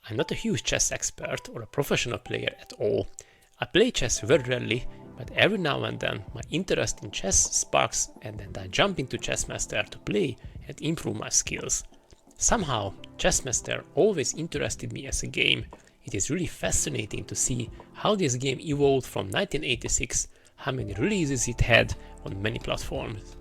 I'm not a huge chess expert or a professional player at all. I play chess very rarely, but every now and then my interest in chess sparks and then I jump into Chessmaster to play and improve my skills. Somehow, Chessmaster always interested me as a game. It is really fascinating to see how this game evolved from 1986, how many releases it had on many platforms.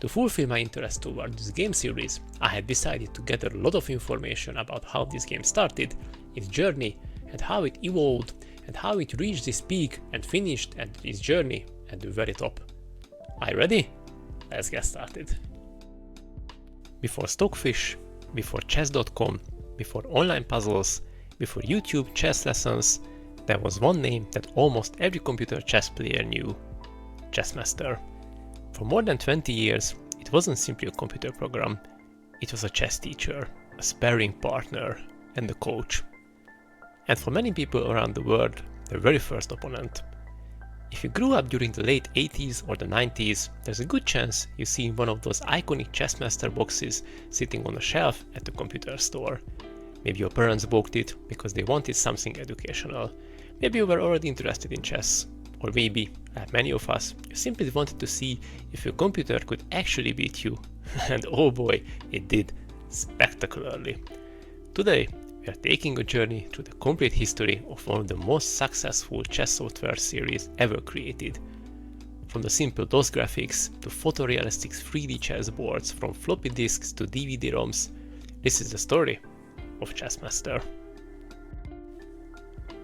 To fulfill my interest toward this game series, I had decided to gather a lot of information about how this game started, its journey, and how it evolved, and how it reached this peak and finished at its journey at the very top. Are you ready? Let's get started. Before Stockfish, before chess.com, before online puzzles, before YouTube chess lessons, there was one name that almost every computer chess player knew: Chessmaster. For more than 20 years, it wasn't simply a computer program, it was a chess teacher, a sparring partner, and a coach. And for many people around the world, their very first opponent. If you grew up during the late 80s or the 90s, there's a good chance you've seen one of those iconic Chessmaster boxes sitting on a shelf at the computer store. Maybe your parents bought it because they wanted something educational. Maybe you were already interested in chess. Or maybe, like many of us, you simply wanted to see if your computer could actually beat you. And oh boy, it did, spectacularly. Today, we are taking a journey through the complete history of one of the most successful chess software series ever created. From the simple DOS graphics to photorealistic 3D chessboards, from floppy disks to DVD-ROMs, this is the story of Chessmaster.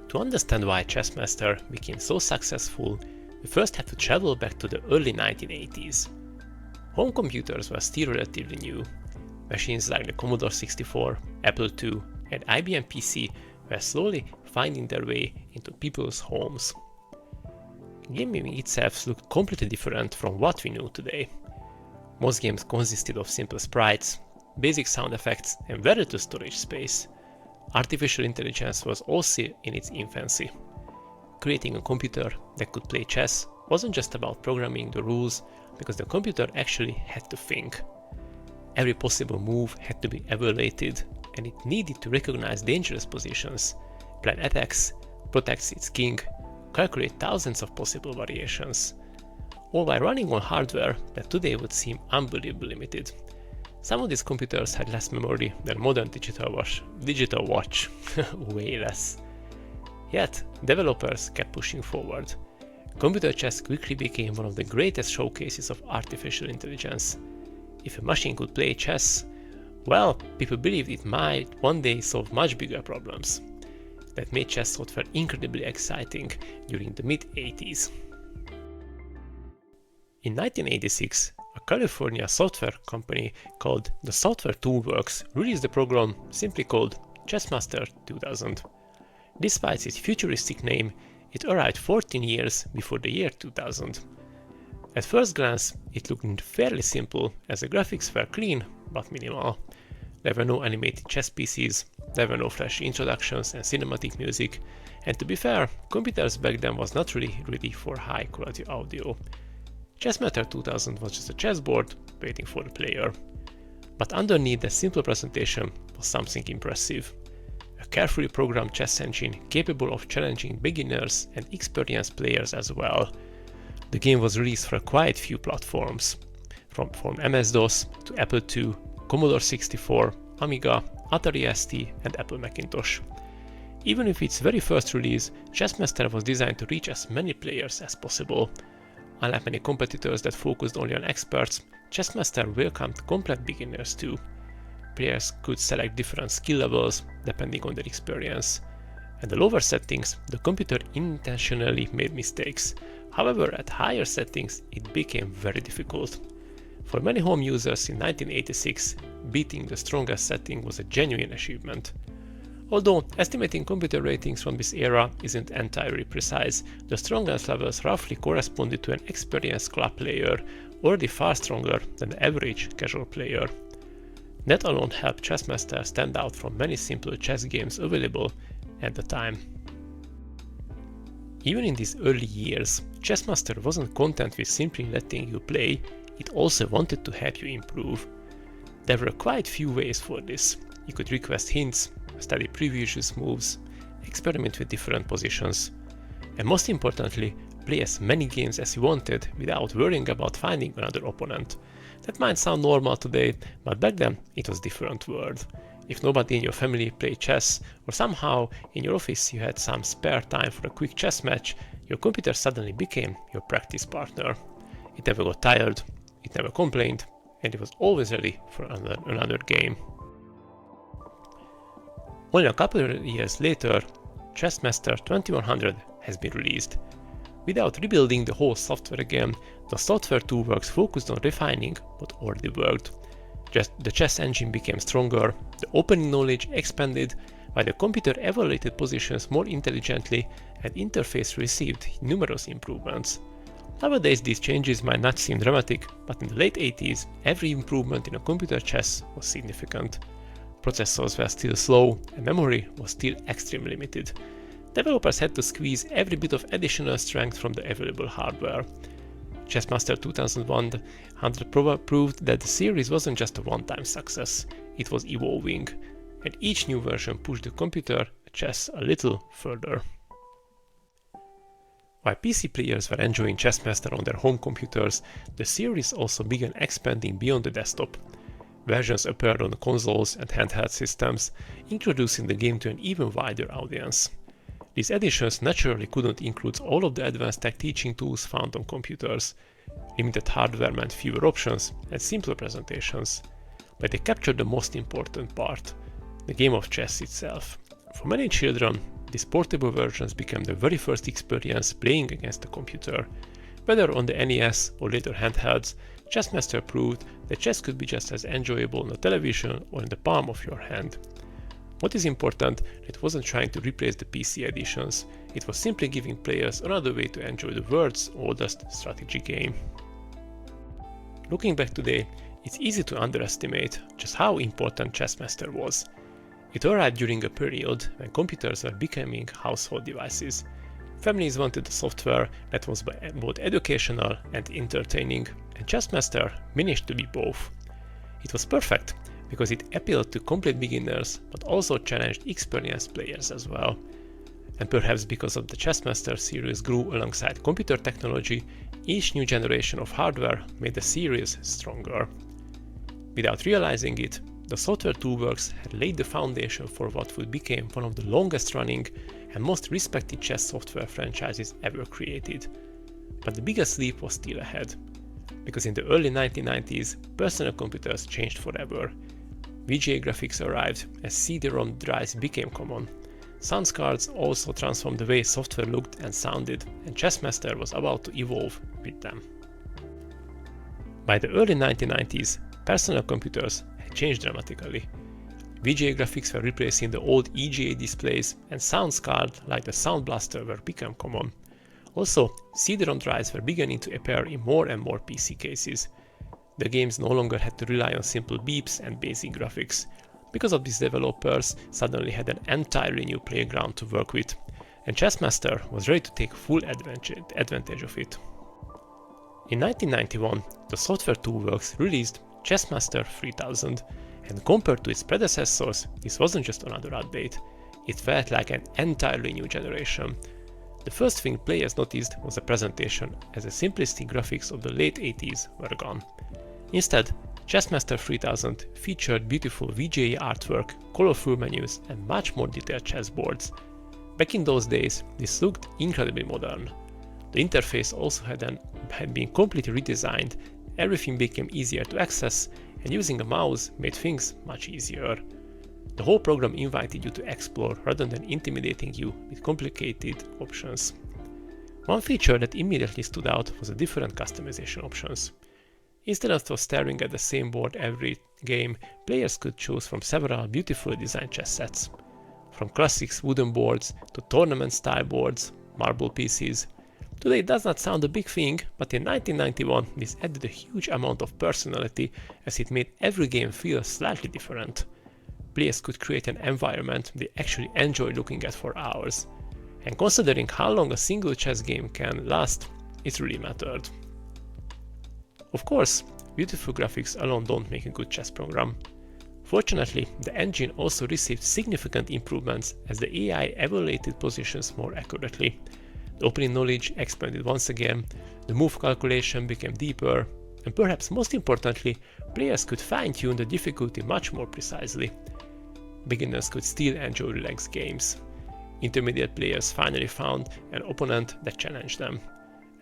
To understand why Chessmaster became so successful, we first have to travel back to the early 1980s. Home computers were still relatively new. Machines like the Commodore 64, Apple II, and IBM PC were slowly finding their way into people's homes. Gaming itself looked completely different from what we know today. Most games consisted of simple sprites, basic sound effects, and very little storage space. Artificial intelligence was also in its infancy. Creating a computer that could play chess wasn't just about programming the rules, because the computer actually had to think. Every possible move had to be evaluated, and it needed to recognize dangerous positions, plan attacks, protect its king, calculate thousands of possible variations, all while running on hardware that today would seem unbelievably limited. Some of these computers had less memory than modern digital watch, way less. Yet, developers kept pushing forward. Computer chess quickly became one of the greatest showcases of artificial intelligence. If a machine could play chess, well, people believed it might one day solve much bigger problems. That made chess software incredibly exciting during the mid-80s. In 1986, a California software company called the Software Toolworks released a program simply called Chessmaster 2000. Despite its futuristic name, it arrived 14 years before the year 2000. At first glance, it looked fairly simple, as the graphics were clean but minimal. There were no animated chess pieces, there were no flashy introductions and cinematic music, and to be fair, computers back then was not really ready for high quality audio. Chessmaster 2000 was just a chessboard waiting for the player. But underneath that simple presentation was something impressive. A carefully programmed chess engine capable of challenging beginners and experienced players as well. The game was released for quite few platforms, from MS-DOS to Apple II, Commodore 64, Amiga, Atari ST, and Apple Macintosh. Even with its very first release, Chessmaster was designed to reach as many players as possible. Unlike many competitors that focused only on experts, Chessmaster welcomed complete beginners too. Players could select different skill levels depending on their experience. At the lower settings, the computer intentionally made mistakes. However, at higher settings, it became very difficult. For many home users in 1986, beating the strongest setting was a genuine achievement. Although estimating computer ratings from this era isn't entirely precise, the strongest levels roughly corresponded to an experienced club player, already far stronger than the average casual player. That alone helped Chessmaster stand out from many simple chess games available at the time. Even in these early years, Chessmaster wasn't content with simply letting you play, it also wanted to help you improve. There were quite few ways for this. You could request hints, study previous moves, experiment with different positions, and most importantly, play as many games as you wanted without worrying about finding another opponent. That might sound normal today, but back then it was a different world. If nobody in your family played chess, or somehow in your office you had some spare time for a quick chess match, your computer suddenly became your practice partner. It never got tired, it never complained, and it was always ready for another game. Only a couple of years later, Chessmaster 2100 has been released. Without rebuilding the whole software again, the software toolworks focused on refining what already worked. The chess engine became stronger, the opening knowledge expanded, while the computer evaluated positions more intelligently and interface received numerous improvements. Nowadays these changes might not seem dramatic, but in the late 80s, every improvement in a computer chess was significant. Processors were still slow, and memory was still extremely limited. Developers had to squeeze every bit of additional strength from the available hardware. Chessmaster 2100 proved that the series wasn't just a one-time success, it was evolving, and each new version pushed the computer chess a little further. While PC players were enjoying Chessmaster on their home computers, the series also began expanding beyond the desktop. Versions appeared on consoles and handheld systems, introducing the game to an even wider audience. These editions naturally couldn't include all of the advanced tech teaching tools found on computers. Limited hardware meant fewer options and simpler presentations, but they captured the most important part, the game of chess itself. For many children, these portable versions became the very first experience playing against the computer. Whether on the NES or later handhelds, Chessmaster proved that chess could be just as enjoyable on a television or in the palm of your hand. What is important, it wasn't trying to replace the PC editions, it was simply giving players another way to enjoy the world's oldest strategy game. Looking back today, it's easy to underestimate just how important Chessmaster was. It arrived during a period when computers were becoming household devices. Families wanted a software that was both educational and entertaining, and Chessmaster managed to be both. It was perfect because it appealed to complete beginners but also challenged experienced players as well. And perhaps because of the Chessmaster series grew alongside computer technology, each new generation of hardware made the series stronger. Without realizing it, the software toolworks had laid the foundation for what would become one of the longest running and most respected chess software franchises ever created. But the biggest leap was still ahead, because in the early 1990s, personal computers changed forever. VGA graphics arrived as CD-ROM drives became common. Sound cards also transformed the way software looked and sounded, and Chessmaster was about to evolve with them. By the early 1990s, personal computers had changed dramatically. VGA graphics were replacing the old EGA displays, and sound cards like the Sound Blaster were become common. Also, CD-ROM drives were beginning to appear in more and more PC cases. The games no longer had to rely on simple beeps and basic graphics. Because of this, developers suddenly had an entirely new playground to work with, and Chessmaster was ready to take full advantage of it. In 1991, the software toolworks released Chessmaster 3000, and compared to its predecessors, this wasn't just another update, it felt like an entirely new generation. The first thing players noticed was the presentation, as the simplistic graphics of the late 80s were gone. Instead, Chessmaster 3000 featured beautiful VGA artwork, colorful menus, and much more detailed chessboards. Back in those days, this looked incredibly modern. The interface also had been completely redesigned, everything became easier to access, and using a mouse made things much easier. The whole program invited you to explore rather than intimidating you with complicated options. One feature that immediately stood out was the different customization options. Instead of staring at the same board every game, players could choose from several beautifully designed chess sets. From classic wooden boards to tournament-style boards, marble pieces. Today it does not sound a big thing, but in 1991 this added a huge amount of personality as it made every game feel slightly different. Players could create an environment they actually enjoy looking at for hours. And considering how long a single chess game can last, it really mattered. Of course, beautiful graphics alone don't make a good chess program. Fortunately, the engine also received significant improvements as the AI evaluated positions more accurately. The opening knowledge expanded once again, the move calculation became deeper, and perhaps most importantly, players could fine-tune the difficulty much more precisely. Beginners could still enjoy relaxed games. Intermediate players finally found an opponent that challenged them.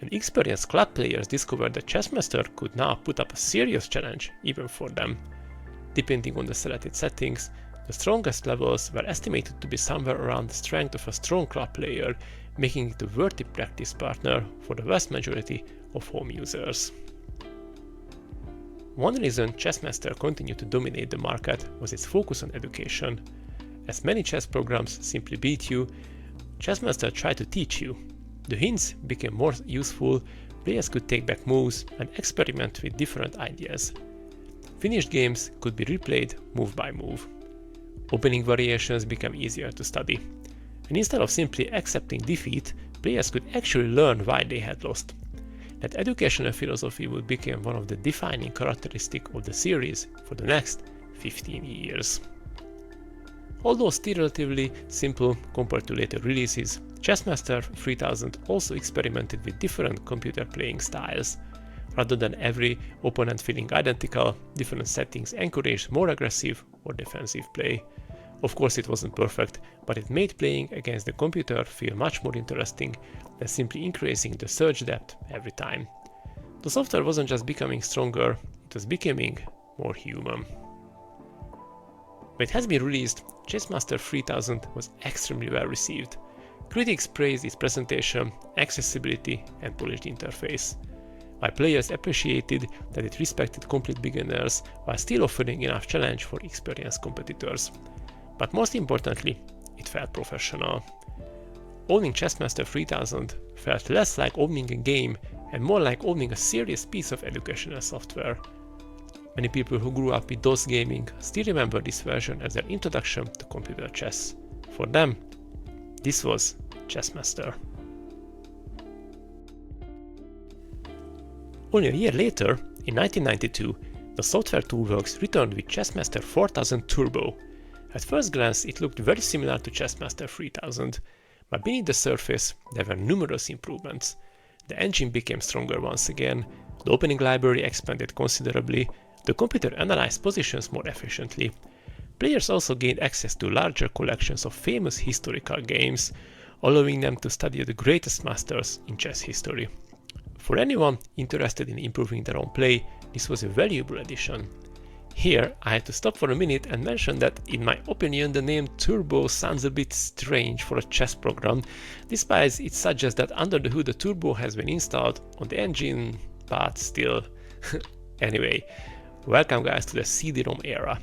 And experienced club players discovered that Chessmaster could now put up a serious challenge even for them. Depending on the selected settings, the strongest levels were estimated to be somewhere around the strength of a strong club player, making it a worthy practice partner for the vast majority of home users. One reason Chessmaster continued to dominate the market was its focus on education. As many chess programs simply beat you, Chessmaster tried to teach you. The hints became more useful, players could take back moves and experiment with different ideas. Finished games could be replayed move by move. Opening variations became easier to study. And instead of simply accepting defeat, players could actually learn why they had lost. That educational philosophy would become one of the defining characteristics of the series for the next 15 years. Although still relatively simple compared to later releases, Chessmaster 3000 also experimented with different computer playing styles. Rather than every opponent feeling identical, different settings encouraged more aggressive or defensive play. Of course it wasn't perfect, but it made playing against the computer feel much more interesting than simply increasing the search depth every time. The software wasn't just becoming stronger, it was becoming more human. When it has been released, Chessmaster 3000 was extremely well received. Critics praised its presentation, accessibility, and polished interface, while players appreciated that it respected complete beginners while still offering enough challenge for experienced competitors. But most importantly, it felt professional. Owning Chessmaster 3000 felt less like owning a game and more like owning a serious piece of educational software. Many people who grew up with DOS gaming still remember this version as their introduction to computer chess. For them, this was Chessmaster. Only a year later, in 1992, the software toolworks returned with Chessmaster 4000 Turbo. At first glance, it looked very similar to Chessmaster 3000, but beneath the surface, there were numerous improvements. The engine became stronger once again, the opening library expanded considerably, the computer analyzed positions more efficiently. Players also gained access to larger collections of famous historical games, allowing them to study the greatest masters in chess history. For anyone interested in improving their own play, this was a valuable addition. Here, I had to stop for a minute and mention that, in my opinion, the name Turbo sounds a bit strange for a chess program, despite it suggests that under the hood a turbo has been installed on the engine, but still. Anyway, welcome guys to the CD-ROM era.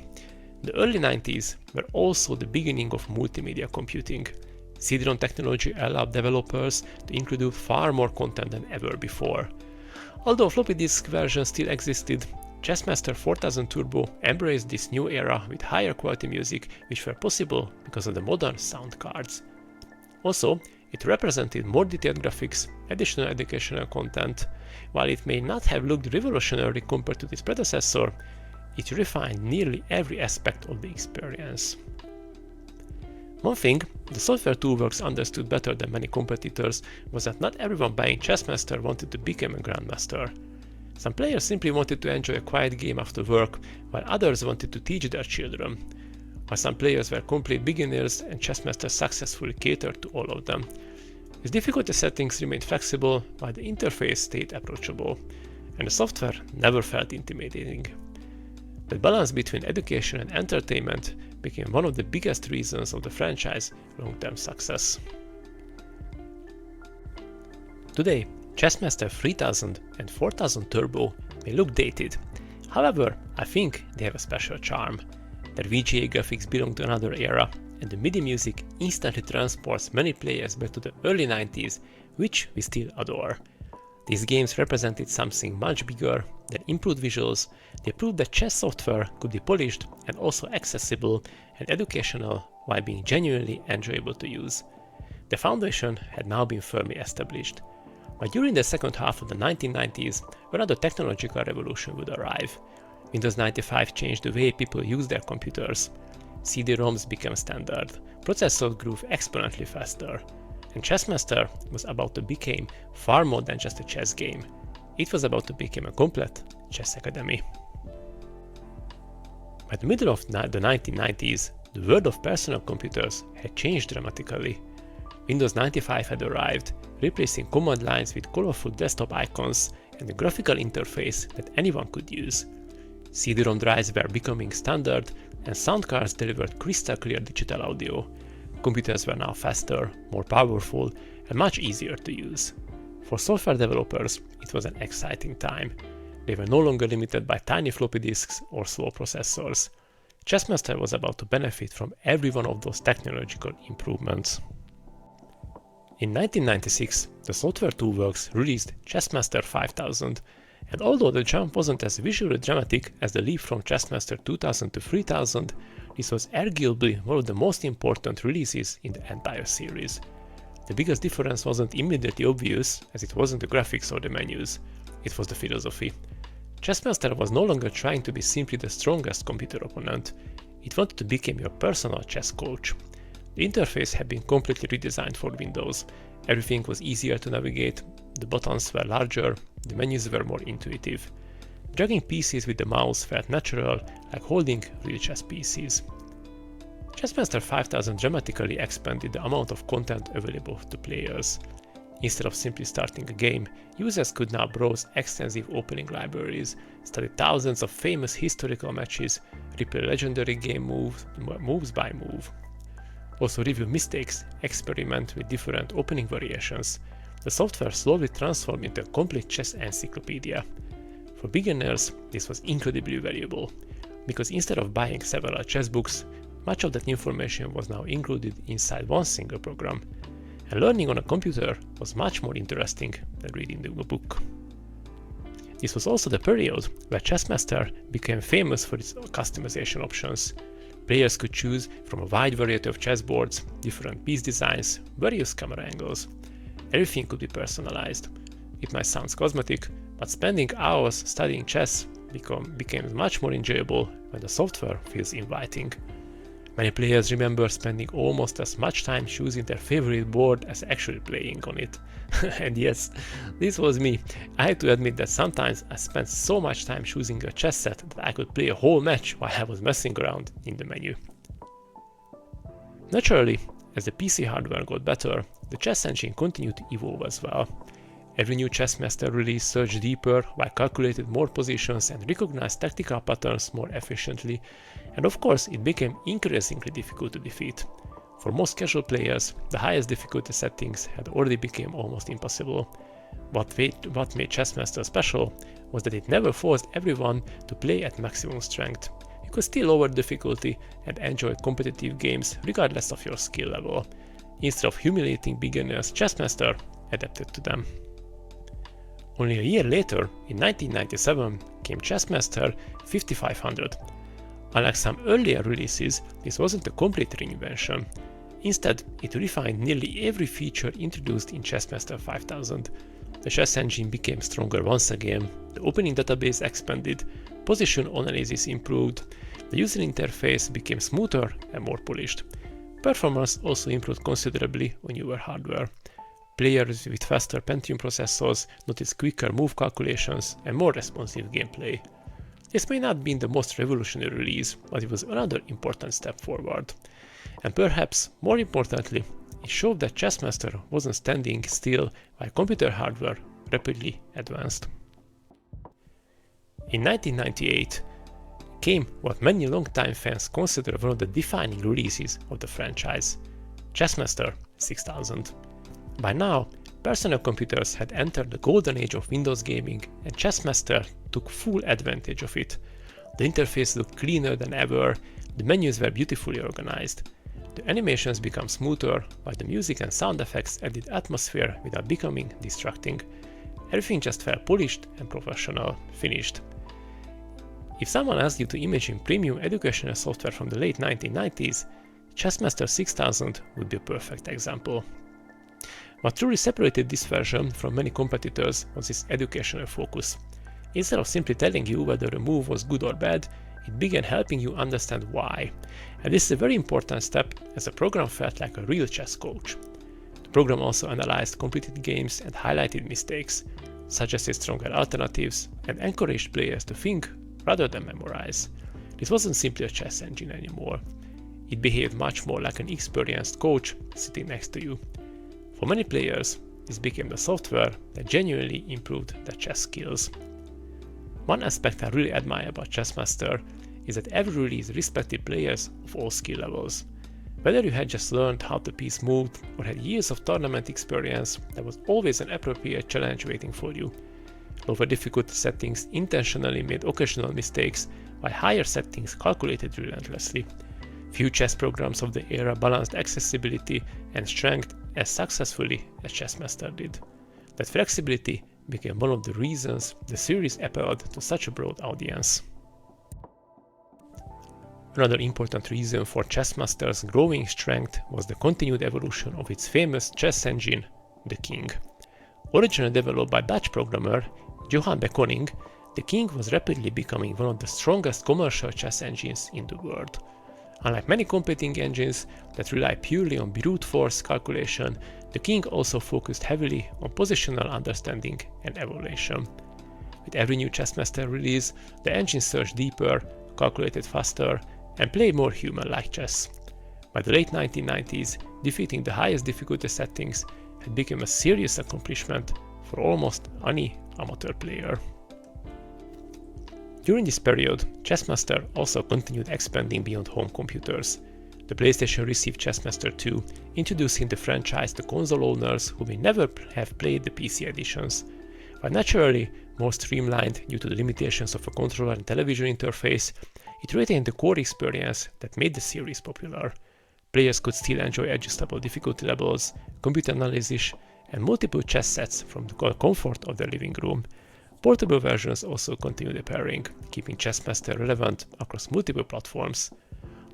The early 90s were also the beginning of multimedia computing. CD-ROM technology allowed developers to include far more content than ever before. Although floppy disk versions still existed, Chessmaster 4000 Turbo embraced this new era with higher quality music, which were possible because of the modern sound cards. Also, it represented more detailed graphics, additional educational content. While it may not have looked revolutionary compared to its predecessor, it refined nearly every aspect of the experience. One thing the software toolworks understood better than many competitors was that not everyone buying Chessmaster wanted to become a Grandmaster. Some players simply wanted to enjoy a quiet game after work, while others wanted to teach their children. While some players were complete beginners, and Chessmaster successfully catered to all of them. Its difficulty settings remained flexible, while the interface stayed approachable, and the software never felt intimidating. The balance between education and entertainment became one of the biggest reasons of the franchise's long-term success. Today, Chessmaster 3000 and 4000 Turbo may look dated. However, I think they have a special charm. Their VGA graphics belong to another era, and the MIDI music instantly transports many players back to the early 90s, which we still adore. These games represented something much bigger than improved visuals. They proved that chess software could be polished and also accessible and educational while being genuinely enjoyable to use. The foundation had now been firmly established. But during the second half of the 1990s, another technological revolution would arrive. Windows 95 changed the way people use their computers. CD-ROMs became standard, processors grew exponentially faster, and Chessmaster was about to become far more than just a chess game. It was about to become a complete chess academy. By the middle of the 1990s, the world of personal computers had changed dramatically. Windows 95 had arrived, replacing command lines with colorful desktop icons and a graphical interface that anyone could use. CD-ROM drives were becoming standard, and sound cards delivered crystal clear digital audio. Computers were now faster, more powerful, and much easier to use. For software developers, it was an exciting time. They were no longer limited by tiny floppy disks or slow processors. Chessmaster was about to benefit from every one of those technological improvements. In 1996, the Software Toolworks released Chessmaster 5000, and although the jump wasn't as visually dramatic as the leap from Chessmaster 2000 to 3000, this was arguably one of the most important releases in the entire series. The biggest difference wasn't immediately obvious, as it wasn't the graphics or the menus, it was the philosophy. Chessmaster was no longer trying to be simply the strongest computer opponent, it wanted to become your personal chess coach. The interface had been completely redesigned for Windows. Everything was easier to navigate, the buttons were larger, the menus were more intuitive. Dragging pieces with the mouse felt natural, like holding real chess pieces. Chessmaster 5000 dramatically expanded the amount of content available to players. Instead of simply starting a game, users could now browse extensive opening libraries, study thousands of famous historical matches, replay legendary game moves by move. Also review mistakes, experiment with different opening variations. The software slowly transformed into a complete chess encyclopedia. For beginners, this was incredibly valuable, because instead of buying several chess books, much of that information was now included inside one single program, and learning on a computer was much more interesting than reading a book. This was also the period where Chessmaster became famous for its customization options. Players could choose from a wide variety of chessboards, different piece designs, various camera angles. Everything could be personalized. It might sound cosmetic, but spending hours studying chess became much more enjoyable when the software feels inviting. Many players remember spending almost as much time choosing their favorite board as actually playing on it. And yes, this was me. I had to admit that sometimes I spent so much time choosing a chess set that I could play a whole match while I was messing around in the menu. Naturally, as the PC hardware got better, the chess engine continued to evolve as well. Every new Chessmaster release searched deeper, while calculated more positions and recognized tactical patterns more efficiently, and of course it became increasingly difficult to defeat. For most casual players, the highest difficulty settings had already become almost impossible. What made Chessmaster special was that it never forced everyone to play at maximum strength. You could still lower difficulty and enjoy competitive games regardless of your skill level. Instead of humiliating beginners, Chessmaster adapted to them. Only a year later, in 1997, came Chessmaster 5500. Unlike some earlier releases, this wasn't a complete reinvention. Instead, it refined nearly every feature introduced in Chessmaster 5000. The chess engine became stronger once again, the opening database expanded, position analysis improved, the user interface became smoother and more polished. Performance also improved considerably on newer hardware. Players with faster Pentium processors noticed quicker move calculations and more responsive gameplay. This may not have been the most revolutionary release, but it was another important step forward. And perhaps more importantly, it showed that Chessmaster wasn't standing still while computer hardware rapidly advanced. In 1998 came what many longtime fans consider one of the defining releases of the franchise, Chessmaster 6000. By now, personal computers had entered the golden age of Windows gaming, and Chessmaster took full advantage of it. The interface looked cleaner than ever, the menus were beautifully organized. The animations became smoother, while the music and sound effects added atmosphere without becoming distracting. Everything just felt polished and professional, finished. If someone asked you to imagine premium educational software from the late 1990s, Chessmaster 6000 would be a perfect example. What truly separated this version from many competitors was its educational focus. Instead of simply telling you whether a move was good or bad, it began helping you understand why. And this is a very important step, as the program felt like a real chess coach. The program also analyzed completed games and highlighted mistakes, suggested stronger alternatives, and encouraged players to think rather than memorize. This wasn't simply a chess engine anymore. It behaved much more like an experienced coach sitting next to you. For many players, this became the software that genuinely improved their chess skills. One aspect I really admire about Chessmaster is that every release respected players of all skill levels. Whether you had just learned how the piece moved or had years of tournament experience, there was always an appropriate challenge waiting for you. Lower difficulty settings intentionally made occasional mistakes, while higher settings calculated relentlessly. Few chess programs of the era balanced accessibility and strength as successfully as Chessmaster did. That flexibility became one of the reasons the series appealed to such a broad audience. Another important reason for Chessmaster's growing strength was the continued evolution of its famous chess engine, the King. Originally developed by Dutch programmer Johan de Koning, the King was rapidly becoming one of the strongest commercial chess engines in the world. Unlike many competing engines that rely purely on brute force calculation, the King also focused heavily on positional understanding and evaluation. With every new Chessmaster release, the engine searched deeper, calculated faster, and played more human-like chess. By the late 1990s, defeating the highest difficulty settings had become a serious accomplishment for almost any amateur player. During this period, Chessmaster also continued expanding beyond home computers. The PlayStation received Chessmaster II, introducing the franchise to console owners who may never have played the PC editions. While naturally more streamlined due to the limitations of a controller and television interface, it retained the core experience that made the series popular. Players could still enjoy adjustable difficulty levels, computer analysis, and multiple chess sets from the comfort of their living room. Portable versions also continued appearing, keeping Chessmaster relevant across multiple platforms.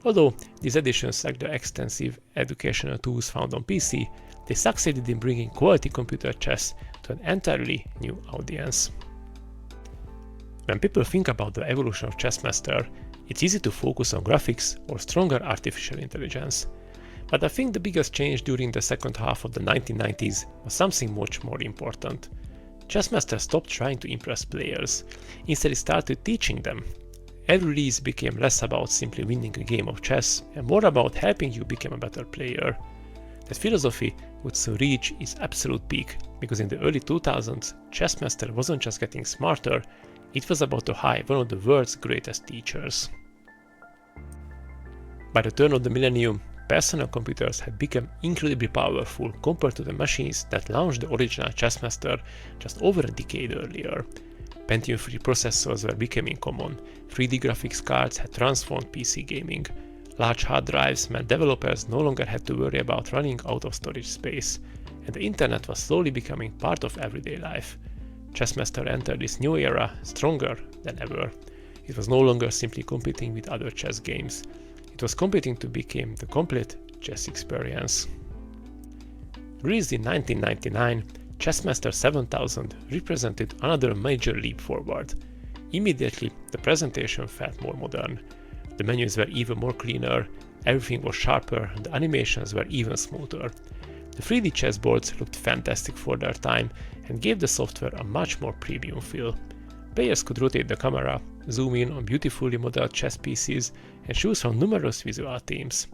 Although these editions lacked the extensive educational tools found on PC, they succeeded in bringing quality computer chess to an entirely new audience. When people think about the evolution of Chessmaster, it's easy to focus on graphics or stronger artificial intelligence. But I think the biggest change during the second half of the 1990s was something much more important. Chessmaster stopped trying to impress players. Instead, it started teaching them. Every release became less about simply winning a game of chess and more about helping you become a better player. That philosophy would soon reach its absolute peak, because in the early 2000s, Chessmaster wasn't just getting smarter, it was about to hire one of the world's greatest teachers. By the turn of the millennium, personal computers had become incredibly powerful compared to the machines that launched the original Chessmaster just over a decade earlier. Pentium 3 processors were becoming common, 3D graphics cards had transformed PC gaming, large hard drives meant developers no longer had to worry about running out of storage space, and the internet was slowly becoming part of everyday life. Chessmaster entered this new era stronger than ever. It was no longer simply competing with other chess games. It was competing to become the complete chess experience. Released in 1999, Chessmaster 7000 represented another major leap forward. Immediately, the presentation felt more modern. The menus were even more cleaner, everything was sharper, and the animations were even smoother. The 3D chessboards looked fantastic for their time and gave the software a much more premium feel. Players could rotate the camera, zoom in on beautifully modeled chess pieces, and choose from numerous visual themes.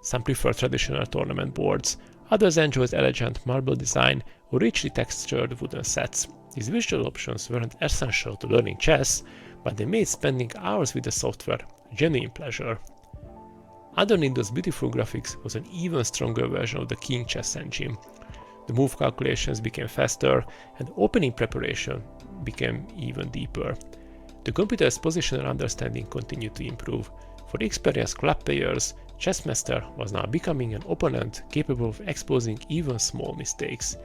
Some preferred traditional tournament boards, others enjoyed elegant marble design or richly textured wooden sets. These visual options weren't essential to learning chess, but they made spending hours with the software a genuine pleasure. Underneath those beautiful graphics was an even stronger version of the King chess engine. The move calculations became faster, and opening preparation became even deeper. The computer's positional understanding continued to improve. For experienced club players, Chessmaster was now becoming an opponent capable of exposing even small mistakes.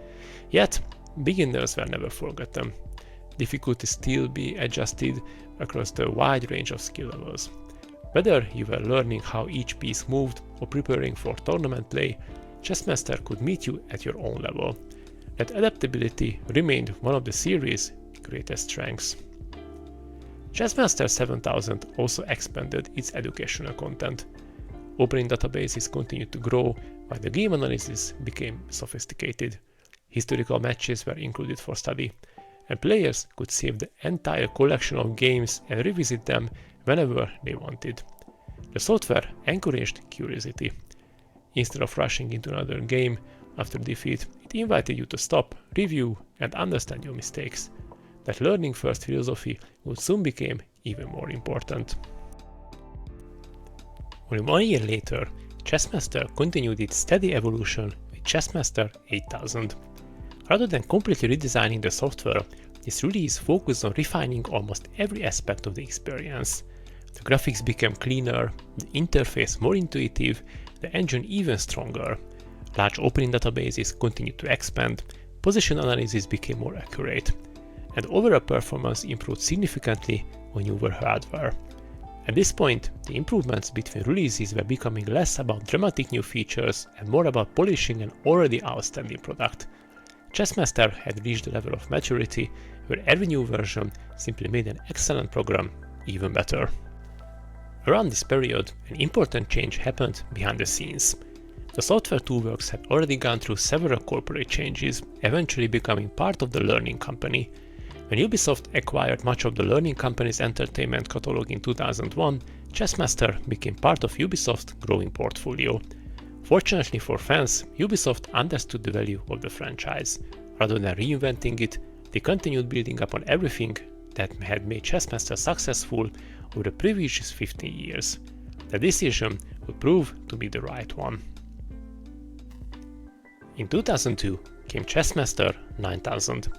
Yet, beginners were never forgotten. Difficulty still be adjusted across the wide range of skill levels. Whether you were learning how each piece moved or preparing for tournament play, Chessmaster could meet you at your own level. That adaptability remained one of the series' greatest strengths. Chessmaster 7000 also expanded its educational content. Opening databases continued to grow while the game analysis became sophisticated. Historical matches were included for study, and players could save the entire collection of games and revisit them whenever they wanted. The software encouraged curiosity. Instead of rushing into another game after defeat, it invited you to stop, review, and understand your mistakes. That learning first philosophy would soon become even more important. Only 1 year later, Chessmaster continued its steady evolution with Chessmaster 8000. Rather than completely redesigning the software, this release focused on refining almost every aspect of the experience. The graphics became cleaner, the interface more intuitive, the engine even stronger. Large opening databases continued to expand, position analysis became more accurate, and overall performance improved significantly on newer hardware. At this point, the improvements between releases were becoming less about dramatic new features and more about polishing an already outstanding product. Chessmaster had reached a level of maturity where every new version simply made an excellent program even better. Around this period, an important change happened behind the scenes. The software toolworks had already gone through several corporate changes, eventually becoming part of the Learning Company. When Ubisoft acquired much of the Learning Company's entertainment catalog in 2001, Chessmaster became part of Ubisoft's growing portfolio. Fortunately for fans, Ubisoft understood the value of the franchise. Rather than reinventing it, they continued building upon everything that had made Chessmaster successful over the previous 15 years. The decision would prove to be the right one. In 2002 came Chessmaster 9000.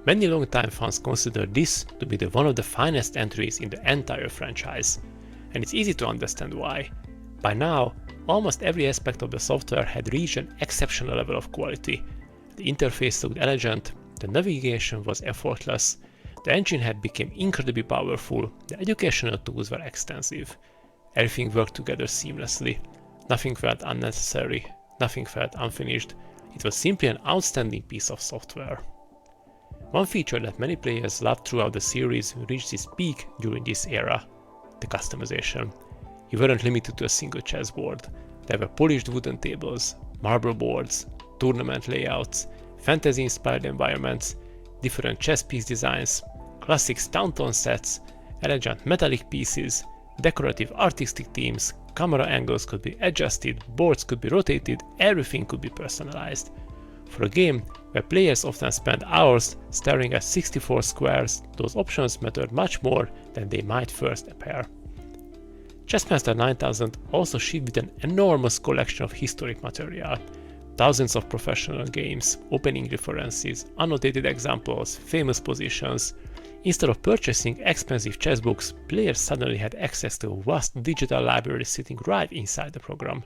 Many longtime fans consider this to be one of the finest entries in the entire franchise, and it's easy to understand why. By now, almost every aspect of the software had reached an exceptional level of quality. The interface looked elegant, the navigation was effortless, the engine had become incredibly powerful, the educational tools were extensive. Everything worked together seamlessly. Nothing felt unnecessary, nothing felt unfinished. It was simply an outstanding piece of software. One feature that many players loved throughout the series reached its peak during this era: the customization. You weren't limited to a single chessboard. There were polished wooden tables, marble boards, tournament layouts, fantasy-inspired environments, different chess piece designs, classic Staunton sets, elegant metallic pieces, decorative artistic themes, camera angles could be adjusted, boards could be rotated, everything could be personalized. For a game where players often spend hours staring at 64 squares, those options mattered much more than they might first appear. Chessmaster 9000 also shipped with an enormous collection of historic material. Thousands of professional games, opening references, annotated examples, famous positions. Instead of purchasing expensive chess books, players suddenly had access to a vast digital library sitting right inside the program.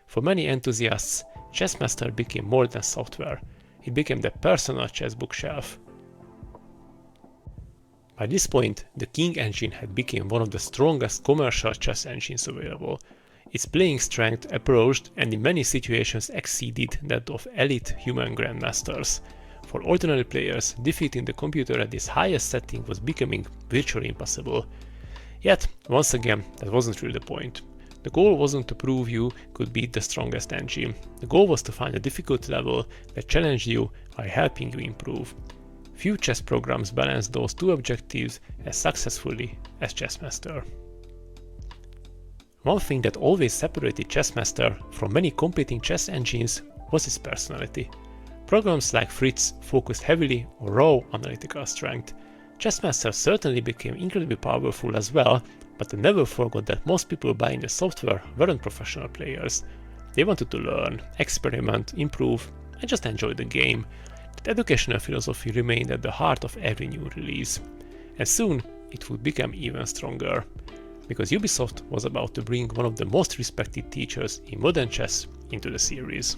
For many enthusiasts, Chessmaster became more than software. It became the personal chess bookshelf. By this point, the King engine had become one of the strongest commercial chess engines available. Its playing strength approached and in many situations exceeded that of elite human grandmasters. For ordinary players, defeating the computer at its highest setting was becoming virtually impossible. Yet, once again, that wasn't really the point. The goal wasn't to prove you could beat the strongest engine. The goal was to find a difficult level that challenged you by helping you improve. Few chess programs balance those two objectives as successfully as Chessmaster. One thing that always separated Chessmaster from many competing chess engines was its personality. Programs like Fritz focused heavily on raw analytical strength. Chessmaster certainly became incredibly powerful as well, but I never forgot that most people buying the software weren't professional players. They wanted to learn, experiment, improve, and just enjoy the game. That educational philosophy remained at the heart of every new release. And soon, it would become even stronger. Because Ubisoft was about to bring one of the most respected teachers in modern chess into the series.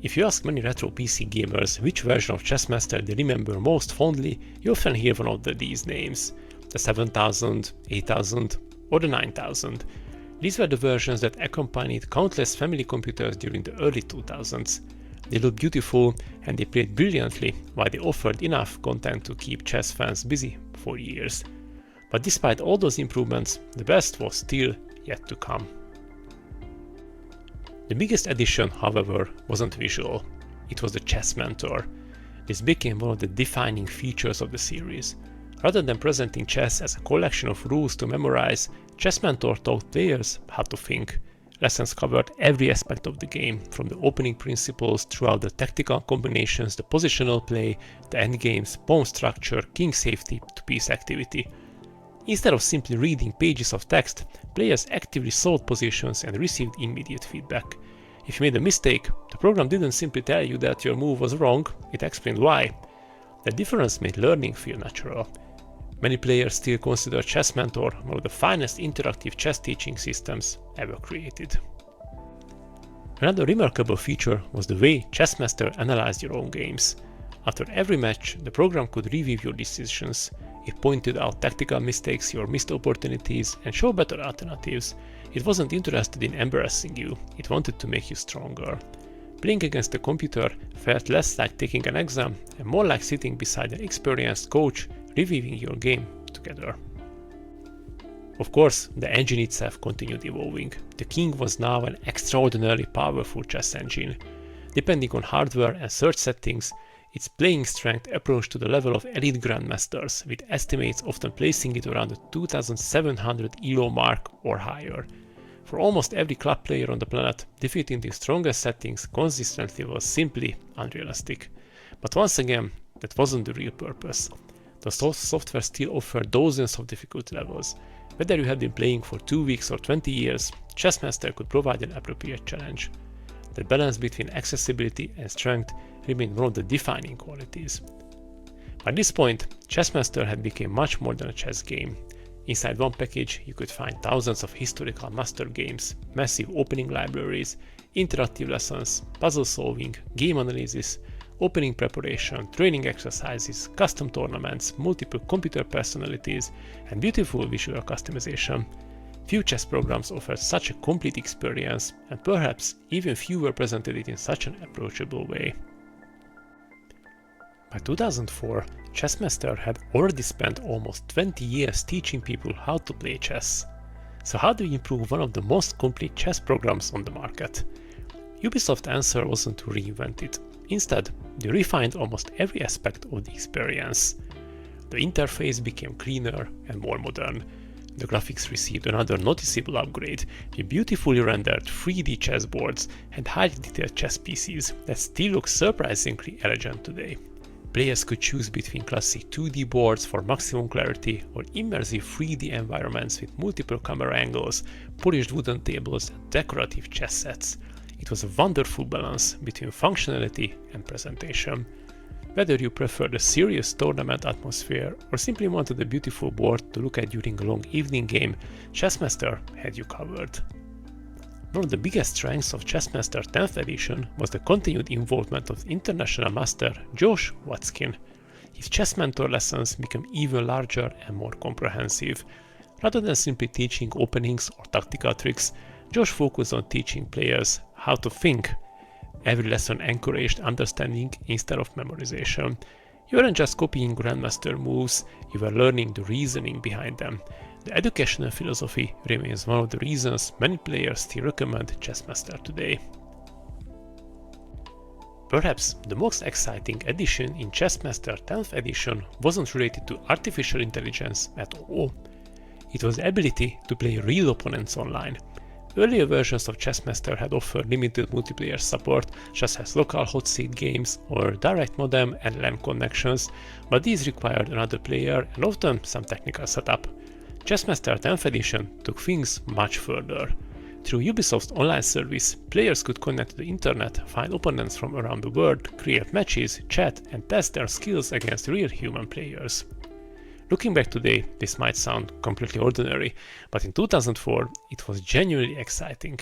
If you ask many retro PC gamers which version of Chessmaster they remember most fondly, you often hear one of these names: the 7000, 8000, or the 9000. These were the versions that accompanied countless family computers during the early 2000s. they looked beautiful, and they played brilliantly, while they offered enough content to keep chess fans busy for years. But despite all those improvements, the best was still yet to come. The biggest addition, however, wasn't visual. It was the Chess Mentor. This became one of the defining features of the series. Rather than presenting chess as a collection of rules to memorize, Chess Mentor taught players how to think. Lessons covered every aspect of the game, from the opening principles throughout the tactical combinations, the positional play, the endgames, pawn structure, king safety to piece activity. Instead of simply reading pages of text, players actively solved positions and received immediate feedback. If you made a mistake, the program didn't simply tell you that your move was wrong, it explained why. The difference made learning feel natural. Many players still consider Chess Mentor one of the finest interactive chess teaching systems ever created. Another remarkable feature was the way Chessmaster analyzed your own games. After every match, the program could review your decisions. It pointed out tactical mistakes, your missed opportunities, and showed better alternatives. It wasn't interested in embarrassing you, it wanted to make you stronger. Playing against the computer felt less like taking an exam and more like sitting beside an experienced coach reviewing your game together. Of course, the engine itself continued evolving. The King was now an extraordinarily powerful chess engine. Depending on hardware and search settings, its playing strength approached to the level of elite Grandmasters, with estimates often placing it around the 2700 ELO mark or higher. For almost every club player on the planet, defeating the strongest settings consistently was simply unrealistic. But once again, that wasn't the real purpose. The software still offered dozens of difficulty levels. Whether you had been playing for 2 weeks or 20 years, Chessmaster could provide an appropriate challenge. The balance between accessibility and strength remained one of the defining qualities. By this point, Chessmaster had become much more than a chess game. Inside one package, you could find thousands of historical master games, massive opening libraries, interactive lessons, puzzle solving, game analysis, opening preparation, training exercises, custom tournaments, multiple computer personalities, and beautiful visual customization. Few chess programs offered such a complete experience, and perhaps even fewer presented it in such an approachable way. By 2004, Chessmaster had already spent almost 20 years teaching people how to play chess. So how do you improve one of the most complete chess programs on the market? Ubisoft's answer wasn't to reinvent it. Instead, they refined almost every aspect of the experience. The interface became cleaner and more modern. The graphics received another noticeable upgrade, with beautifully rendered 3D chessboards and highly detailed chess pieces that still look surprisingly elegant today. Players could choose between classic 2D boards for maximum clarity or immersive 3D environments with multiple camera angles, polished wooden tables, and decorative chess sets. It was a wonderful balance between functionality and presentation. Whether you preferred a serious tournament atmosphere or simply wanted a beautiful board to look at during a long evening game, Chessmaster had you covered. One of the biggest strengths of Chessmaster X Edition was the continued involvement of international master Josh Waitzkin. His Chess Mentor lessons became even larger and more comprehensive. Rather than simply teaching openings or tactical tricks, Josh focused on teaching players how to think. Every lesson encouraged understanding instead of memorization. You weren't just copying Grandmaster moves, you were learning the reasoning behind them. The educational philosophy remains one of the reasons many players still recommend Chessmaster today. Perhaps the most exciting addition in Chessmaster X Edition wasn't related to artificial intelligence at all. It was the ability to play real opponents online. Earlier versions of Chessmaster had offered limited multiplayer support, such as local hot seat games or direct modem and LAN connections, but these required another player and often some technical setup. Chessmaster X Edition took things much further. Through Ubisoft's online service, players could connect to the internet, find opponents from around the world, create matches, chat, and test their skills against real human players. Looking back today, this might sound completely ordinary, but in 2004 it was genuinely exciting.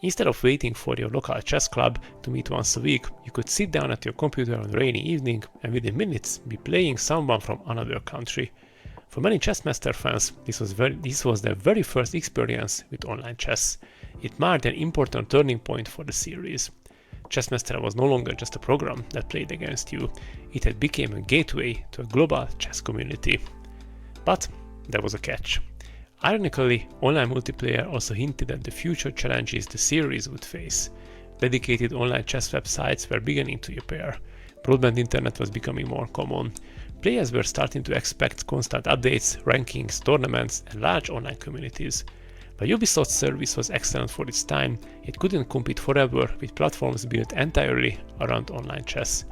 Instead of waiting for your local chess club to meet once a week, you could sit down at your computer on a rainy evening and within minutes be playing someone from another country. For many Chessmaster fans, this was their very first experience with online chess. It marked an important turning point for the series. Chessmaster was no longer just a program that played against you, it had become a gateway to a global chess community. But there was a catch. Ironically, online multiplayer also hinted at the future challenges the series would face. Dedicated online chess websites were beginning to appear. Broadband internet was becoming more common. Players were starting to expect constant updates, rankings, tournaments, and large online communities. But Ubisoft's service was excellent for its time. It couldn't compete forever with platforms built entirely around online chess.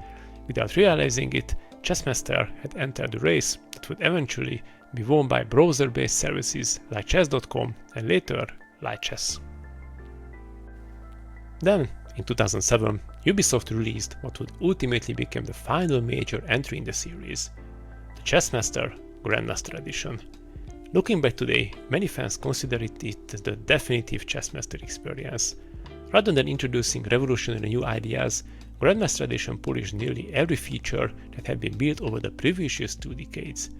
Without realizing it, Chessmaster had entered the race that would eventually be won by browser-based services like chess.com and later Lichess. Then, in 2007, Ubisoft released what would ultimately become the final major entry in the series, the Chessmaster Grandmaster Edition. Looking back today, many fans consider it as the definitive Chessmaster experience. Rather than introducing revolutionary new ideas, Grandmaster Edition polished nearly every feature that had been built over the previous 2 decades.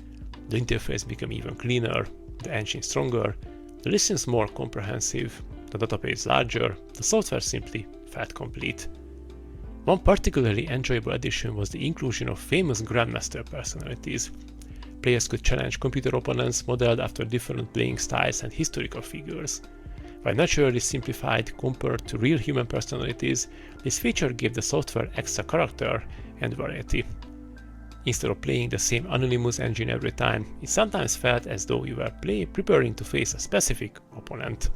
The interface became even cleaner, the engine stronger, the listings more comprehensive, the database larger, the software simply felt complete. One particularly enjoyable addition was the inclusion of famous Grandmaster personalities. Players could challenge computer opponents modeled after different playing styles and historical figures. While naturally simplified compared to real human personalities, this feature gave the software extra character and variety. Instead of playing the same anonymous engine every time, it sometimes felt as though you were preparing to face a specific opponent.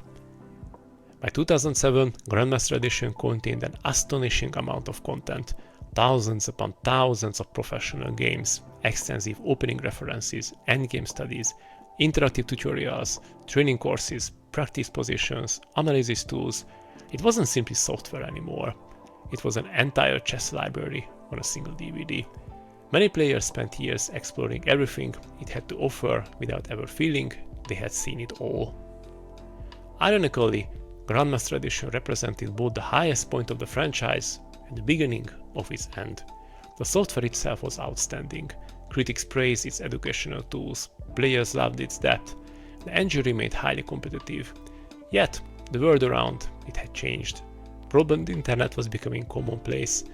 By 2007, Grandmaster Edition contained an astonishing amount of content, thousands upon thousands of professional games, extensive opening references, endgame studies, interactive tutorials, training courses, practice positions, analysis tools. It wasn't simply software anymore. It was an entire chess library on a single DVD. Many players spent years exploring everything it had to offer without ever feeling they had seen it all. Ironically, Grandmaster Edition represented both the highest point of the franchise and the beginning of its end. The software itself was outstanding. Critics praised its educational tools, players loved its depth, the engine remained highly competitive. Yet, the world around it had changed. Broadband internet was becoming commonplace.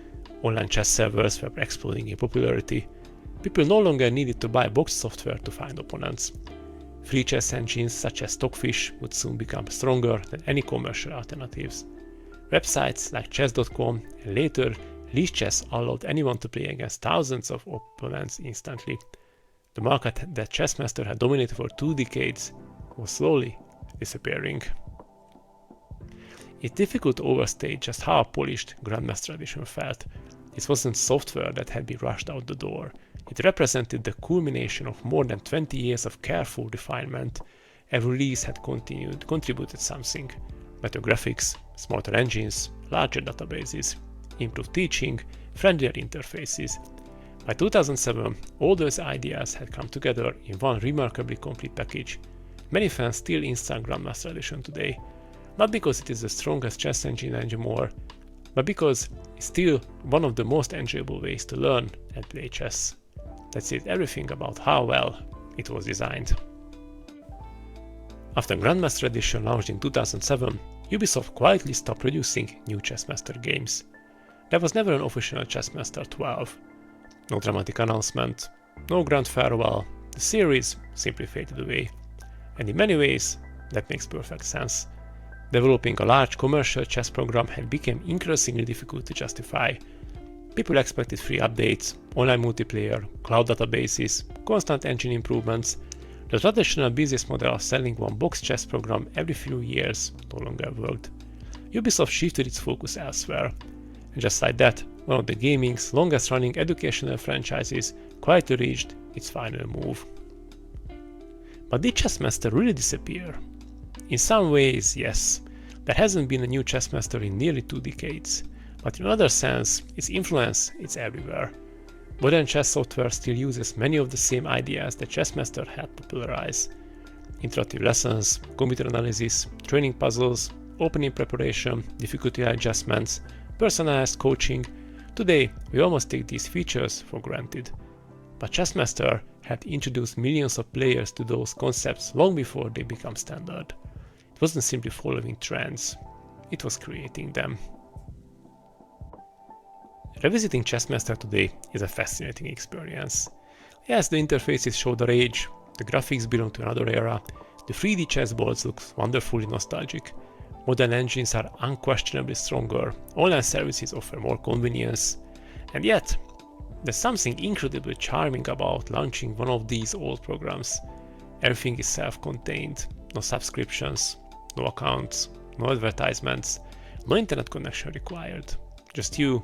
Online chess servers were exploding in popularity. People no longer needed to buy boxed software to find opponents. Free chess engines such as Stockfish would soon become stronger than any commercial alternatives. Websites like chess.com and later Lichess allowed anyone to play against thousands of opponents instantly. The market that Chessmaster had dominated for 2 decades was slowly disappearing. It's difficult to overstate just how polished Grandmaster Edition felt. This wasn't software that had been rushed out the door. It represented the culmination of more than 20 years of careful refinement. Every release had contributed something. Better graphics, smarter engines, larger databases, improved teaching, friendlier interfaces. By 2007, all those ideas had come together in one remarkably complete package. Many fans still install Grandmaster Edition today, not because it is the strongest chess engine anymore, but because it's still one of the most enjoyable ways to learn and play chess. That says everything about how well it was designed. After Grandmaster Edition launched in 2007, Ubisoft quietly stopped producing new Chessmaster games. There was never an official Chessmaster XII. No dramatic announcement, no grand farewell, the series simply faded away. And in many ways, that makes perfect sense. Developing a large commercial chess program had become increasingly difficult to justify. People expected free updates, online multiplayer, cloud databases, constant engine improvements. The traditional business model of selling one box chess program every few years no longer worked. Ubisoft shifted its focus elsewhere. And just like that, one of the gaming's longest running educational franchises quietly reached its final move. But did Chessmaster really disappear? In some ways, yes. There hasn't been a new Chessmaster in nearly 2 decades. But in another sense, its influence is everywhere. Modern chess software still uses many of the same ideas that Chessmaster helped popularize. Interactive lessons, computer analysis, training puzzles, opening preparation, difficulty adjustments, personalized coaching. Today, we almost take these features for granted. But Chessmaster had introduced millions of players to those concepts long before they become standard. It wasn't simply following trends, it was creating them. Revisiting Chessmaster today is a fascinating experience. Yes, the interfaces show the age, the graphics belong to another era, the 3D chessboards look wonderfully nostalgic, modern engines are unquestionably stronger, online services offer more convenience, and yet, there's something incredibly charming about launching one of these old programs. Everything is self-contained, no subscriptions, no accounts, no advertisements, no internet connection required. Just you,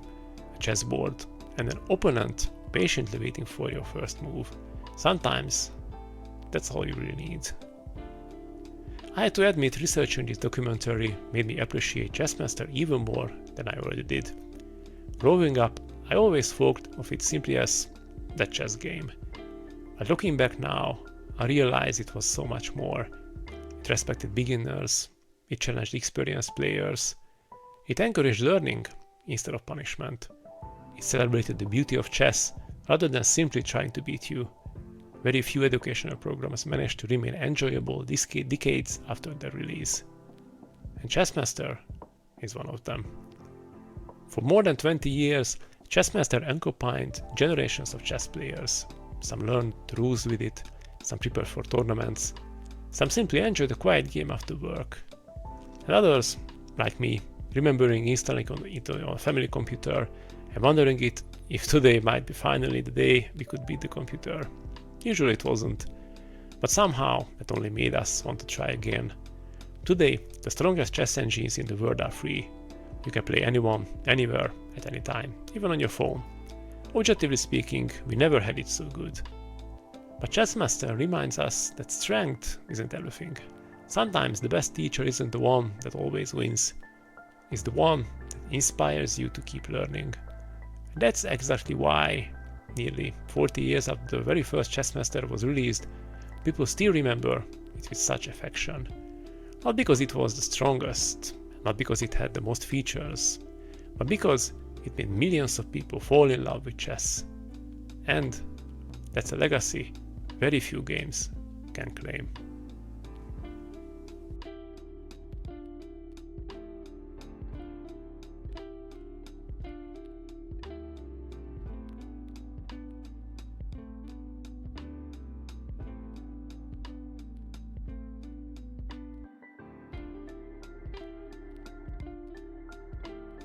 a chessboard, and an opponent patiently waiting for your first move. Sometimes, that's all you really need. I had to admit, researching this documentary made me appreciate Chessmaster even more than I already did. Growing up, I always thought of it simply as that chess game. But looking back now, I realize it was so much more. It respected beginners, it challenged experienced players, it encouraged learning instead of punishment. It celebrated the beauty of chess rather than simply trying to beat you. Very few educational programs managed to remain enjoyable decades after their release. And Chessmaster is one of them. For more than 20 years, Chessmaster accompanied generations of chess players. Some learned the rules with it, some prepared for tournaments, some simply enjoyed a quiet game after work. And others, like me, remembering installing it on a family computer and wondering if today might be finally the day we could beat the computer. Usually it wasn't, but somehow that only made us want to try again. Today, the strongest chess engines in the world are free. You can play anyone, anywhere, at any time, even on your phone. Objectively speaking, we never had it so good. But Chessmaster reminds us that strength isn't everything. Sometimes the best teacher isn't the one that always wins. It's the one that inspires you to keep learning. And that's exactly why, nearly 40 years after the very first Chessmaster was released, people still remember it with such affection. Not because it was the strongest, not because it had the most features, but because it made millions of people fall in love with chess. And that's a legacy very few games can claim.